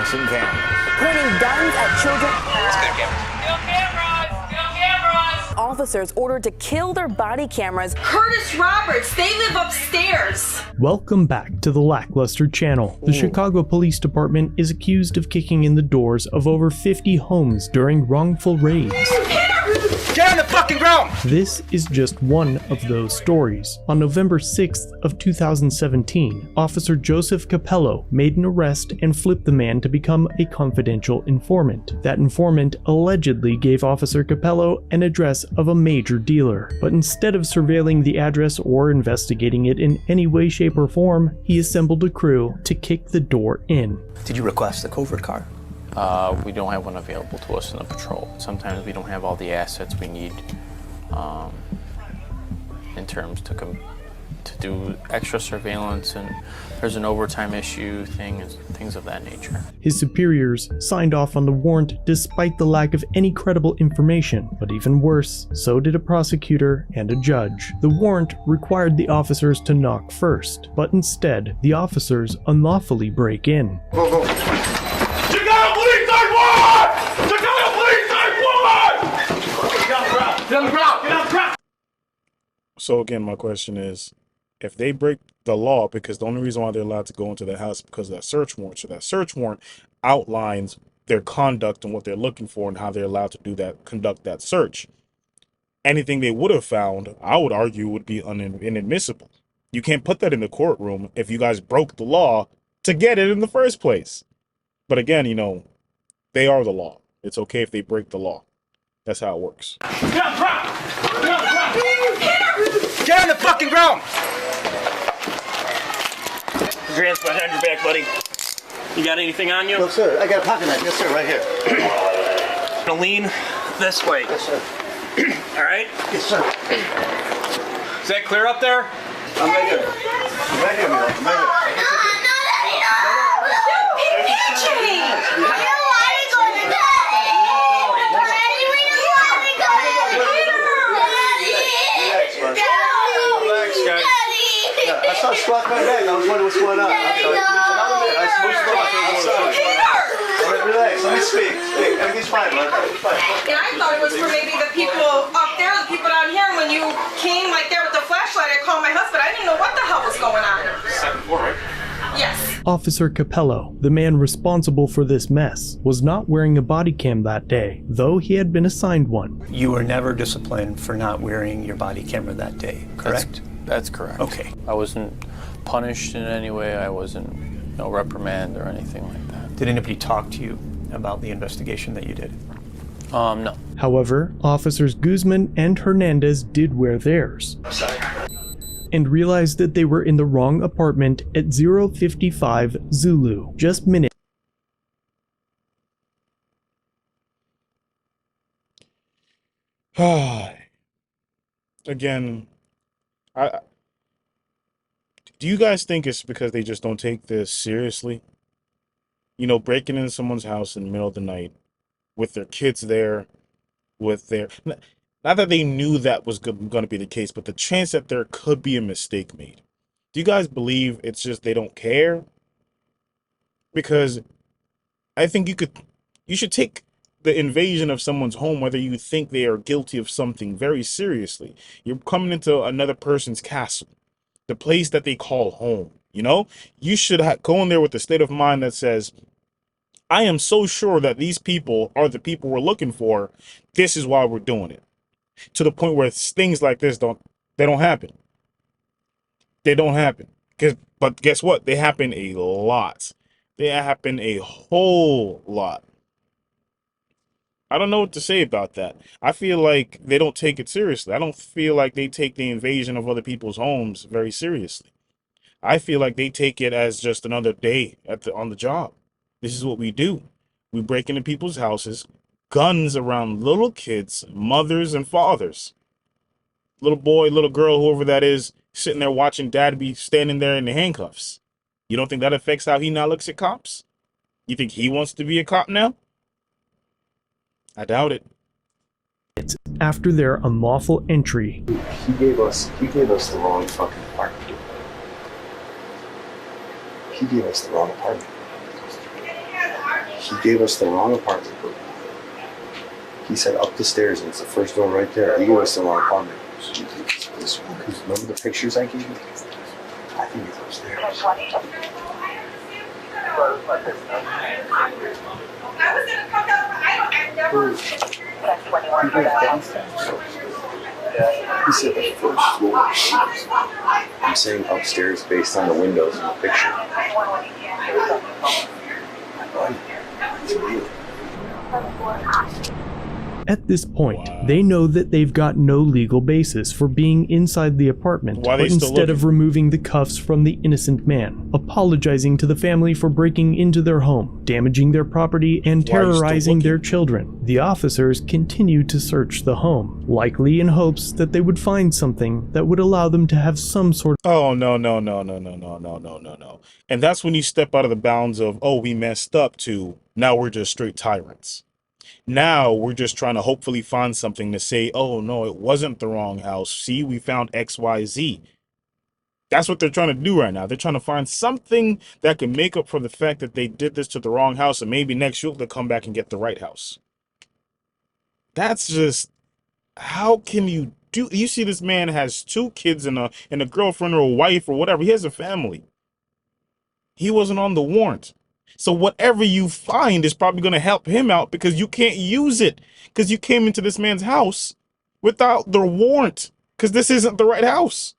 innocent cameras. Pointing guns at children. Let's go, cameras. Kill cameras! Kill cameras! Officers ordered to kill their body cameras. Curtis Roberts, they live upstairs. Welcome back to the Lackluster channel. The Chicago Police Department is accused of kicking in the doors of over 50 homes during wrongful raids. Get on the fucking ground! This is just one of those stories. On November 6th of 2017, Officer Joseph Capello made an arrest and flipped the man to become a confidential informant. That informant allegedly gave Officer Capello an address of a major dealer, but instead of surveilling the address or investigating it in any way, shape, or form, he assembled a crew to kick the door in. Did you request a covert car? We don't have one available to us in the patrol. Sometimes we don't have all the assets we need in terms to do extra surveillance, and there's an overtime issue thing and things of that nature. His superiors signed off on the warrant despite the lack of any credible information, but even worse, so did a prosecutor and a judge. The warrant required the officers to knock first, but instead, the officers unlawfully break in. Go. Chicago Police Type 1! Chicago Police Type 1! Get on the ground! Get on the ground! Get on the ground! So again, my question is, if they break the law, because the only reason why they're allowed to go into the house is because of that search warrant. So that search warrant outlines their conduct and what they're looking for and how they're allowed to do that, conduct that search. Anything they would have found, I would argue, would be inadmissible. You can't put that in the courtroom if you guys broke the law to get it in the first place. But again, you know, they are the law. It's okay if they break the law. That's how it works. Get on the ground! Get on the ground! Get on the fucking ground! Put your hands behind your back, buddy. You got anything on you? No, sir. I got a pocket knife. Yes, sir. Right here. Gonna lean this way. Yes, sir. All right? Yes, sir. Is that clear up there? I'm right here. I'm right here, Milo. I'm right here. I saw a squawk my back. I was wondering what's going on. I'm sorry. I relax. Let me speak. Everything's fine, man. Everything's fine. And I thought it was for maybe the people up there, the people down here. When you came like there with the flashlight, I called my husband. I didn't know what the hell was going on. Second floor, right? Yes. Officer Capello, the man responsible for this mess, was not wearing a body cam that day, though he had been assigned one. You were never disciplined for not wearing your body camera that day, correct? That's correct. Okay. I wasn't punished in any way. I wasn't, reprimanded or anything like that. Did anybody talk to you about the investigation that you did? No. However, officers Guzman and Hernandez did wear theirs, and realized that they were in the wrong apartment at 055 Zulu, just minutes. Again, do you guys think it's because they just don't take this seriously? You know, breaking into someone's house in the middle of the night with their kids there, with their... Not that they knew that was going to be the case, but the chance that there could be a mistake made. Do you guys believe it's just they don't care? Because I think you should take the invasion of someone's home, whether you think they are guilty of something, very seriously. You're coming into another person's castle, the place that they call home, you know? You should go in there with a state of mind that says, I am so sure that these people are the people we're looking for. This is why we're doing it. To the point where things like this don't happen. They don't happen. But guess what? They happen a lot. They happen a whole lot. I don't know what to say about that. I feel like they don't take it seriously. I don't feel like they take the invasion of other people's homes very seriously. I feel like they take it as just another day on the job. This is what we do. We break into people's houses, guns around little kids, mothers and fathers. Little boy, little girl, whoever that is, sitting there watching dad be standing there in the handcuffs. You don't think that affects how he now looks at cops? You think he wants to be a cop now? I doubt it. After their unlawful entry, He gave us the wrong fucking apartment. He gave us the wrong apartment. He gave us the wrong apartment. He said up the stairs, and it's the first door right there. He gave us the wrong apartment. This one, because remember the pictures I gave you? I think it's upstairs. I was gonna come down. I've never. He said the first floor. I'm saying upstairs based on the windows in the picture. It's real. At this point, they know that they've got no legal basis for being inside the apartment, Why are but they still instead of looking? removing the cuffs from the innocent man, apologizing to the family for breaking into their home, damaging their property, and Why are you still terrorizing looking? their children, the officers continue to search the home, likely in hopes that they would find something that would allow them to have some sort Oh, no. And that's when you step out of the bounds of, oh, we messed up, to now we're just straight tyrants. Now we're just trying to hopefully find something to say, oh, no, it wasn't the wrong house. See, we found XYZ. That's what they're trying to do right now. They're trying to find something that can make up for the fact that they did this to the wrong house, and maybe next year they'll come back and get the right house. That's just, how can you do? You see, this man has 2 kids and a girlfriend or a wife or whatever. He has a family. He wasn't on the warrant. So whatever you find is probably going to help him out, because you can't use it because you came into this man's house without the warrant, because this isn't the right house.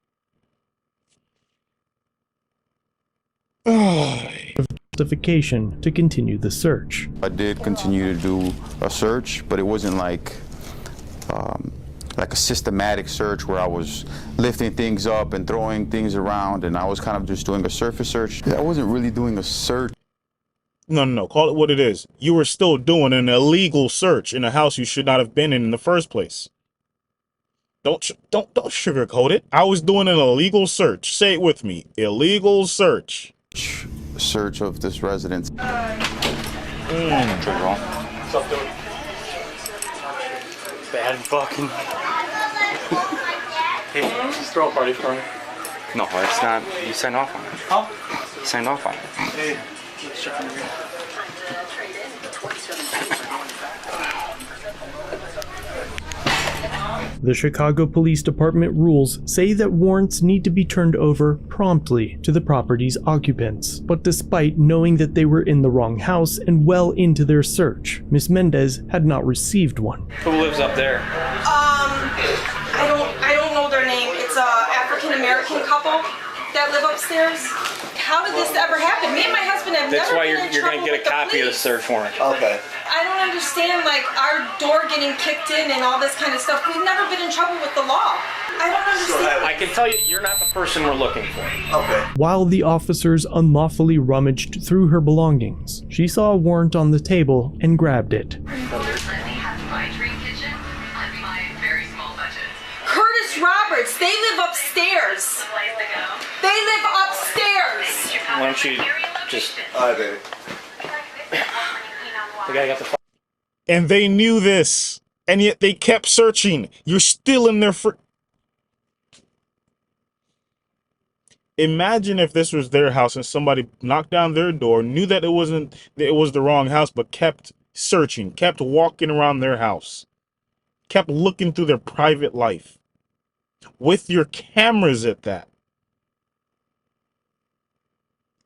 justification to continue the search. I did continue to do a search, but it wasn't like a systematic search where I was lifting things up and throwing things around, and I was kind of just doing a surface search. I wasn't really doing a search. No. Call it what it is. You were still doing an illegal search in a house you should not have been in the first place. Don't sugarcoat it. I was doing an illegal search. Say it with me. Illegal search. Search of this residence. Bad fucking. Hey, just throw a party for me. No, it's not. You signed off on it. Huh? You signed off on it. Hey, let's check on you. The Chicago Police Department rules say that warrants need to be turned over promptly to the property's occupants. But despite knowing that they were in the wrong house and well into their search, Ms. Mendez had not received one. Who lives up there? I don't know their name. It's a African American couple that live upstairs. How did this ever happen? Me and my husband have That's never why been in you're trouble gonna get with a copy of the police. search warrant. Okay. I don't understand, like, our door getting kicked in and all this kind of stuff. We've never been in trouble with the law. I don't understand. I can tell you, you're not the person we're looking for. Okay. While the officers unlawfully rummaged through her belongings, she saw a warrant on the table and grabbed it. Curtis Roberts, they live upstairs. They live upstairs. Why don't you just... All right, baby. The guy got the... And they knew this, and yet they kept searching. You're still in there for... Imagine if this was their house and somebody knocked down their door, knew that it was the wrong house, but kept searching, kept walking around their house, kept looking through their private life, with your cameras at that.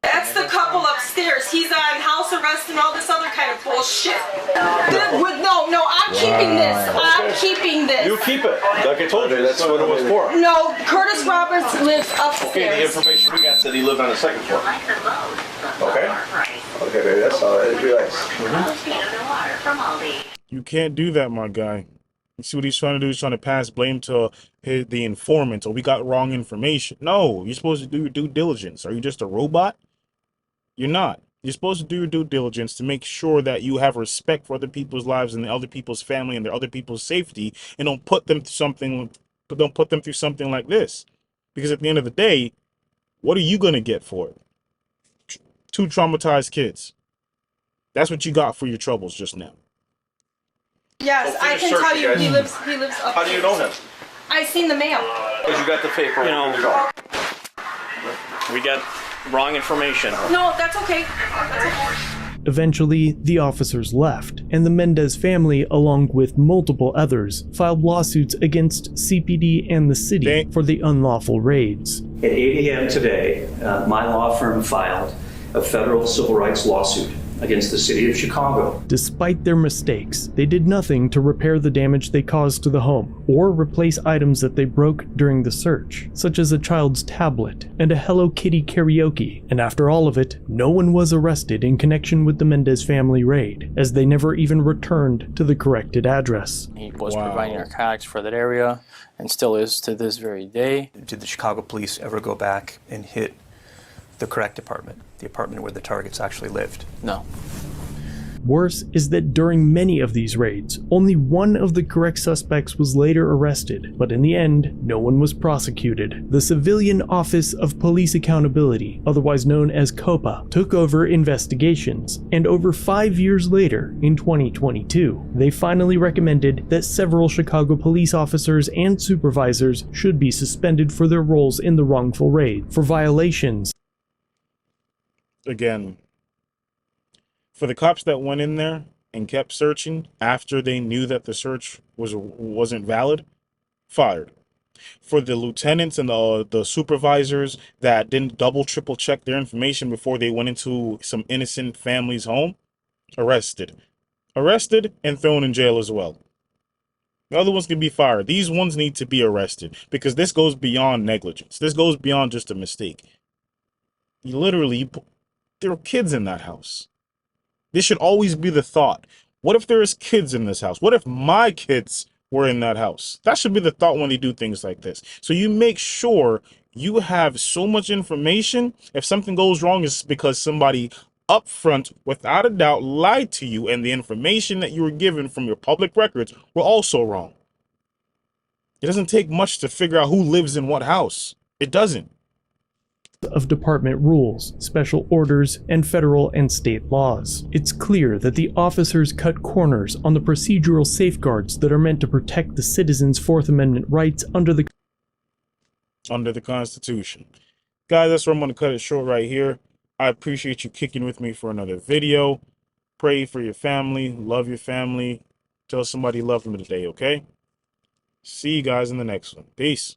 That's the couple upstairs. He's on house arrest and all this other kind of bullshit. No, I'm keeping this. I'm keeping this. You keep it. Like I told you, that's what it was for. No, Curtis Roberts lives upstairs. Okay, the information we got said he lived on the second floor. Okay? Okay, baby, that's all right. Relax. You can't do that, my guy. You see what he's trying to do? He's trying to pass blame to the informant, or we got wrong information. No, you're supposed to do your due diligence. Are you just a robot? You're not. You're supposed to do your due diligence to make sure that you have respect for other people's lives and the other people's family and their other people's safety, and don't put them through something like this. Because at the end of the day, what are you gonna get for it? 2 traumatized kids. That's what you got for your troubles just now. Yes, I can tell you he lives upstairs. How do you know him? I seen the mail. Because you got the paper. You know, we got wrong information. No, that's okay. That's okay. Eventually, the officers left, and the Mendez family, along with multiple others, filed lawsuits against CPD and the city for the unlawful raids. At 8 a.m. today, my law firm filed a federal civil rights lawsuit against the city of Chicago. Despite their mistakes, they did nothing to repair the damage they caused to the home, or replace items that they broke during the search, such as a child's tablet and a Hello Kitty karaoke. And after all of it, no one was arrested in connection with the Mendez family raid, as they never even returned to the corrected address. He was providing narcotics for that area, and still is to this very day. Did the Chicago police ever go back and hit the correct apartment, the apartment where the targets actually lived? No. Worse is that during many of these raids, only one of the correct suspects was later arrested, but in the end, no one was prosecuted. The Civilian Office of Police Accountability, otherwise known as COPA, took over investigations, and over 5 years later, in 2022, they finally recommended that several Chicago police officers and supervisors should be suspended for their roles in the wrongful raid for violations. Again, for the cops that went in there and kept searching after they knew that the search wasn't valid, fired. For the lieutenants and the supervisors that didn't double, triple check their information before they went into some innocent family's home, arrested. Arrested and thrown in jail as well. The other ones can be fired. These ones need to be arrested because this goes beyond negligence. This goes beyond just a mistake. There are kids in that house. This should always be the thought. What if there is kids in this house? What if my kids were in that house? That should be the thought when they do things like this. So you make sure you have so much information. If something goes wrong, it's because somebody up front, without a doubt, lied to you, and the information that you were given from your public records were also wrong. It doesn't take much to figure out who lives in what house. It doesn't. Of department rules, special orders, and federal and state laws. It's clear that the officers cut corners on the procedural safeguards that are meant to protect the citizens' Fourth Amendment rights under the Constitution. Guys, that's where I'm going to cut it short right here. I appreciate you kicking with me for another video. Pray for your family. Love your family. Tell somebody you love them today, okay? See you guys in the next one. Peace.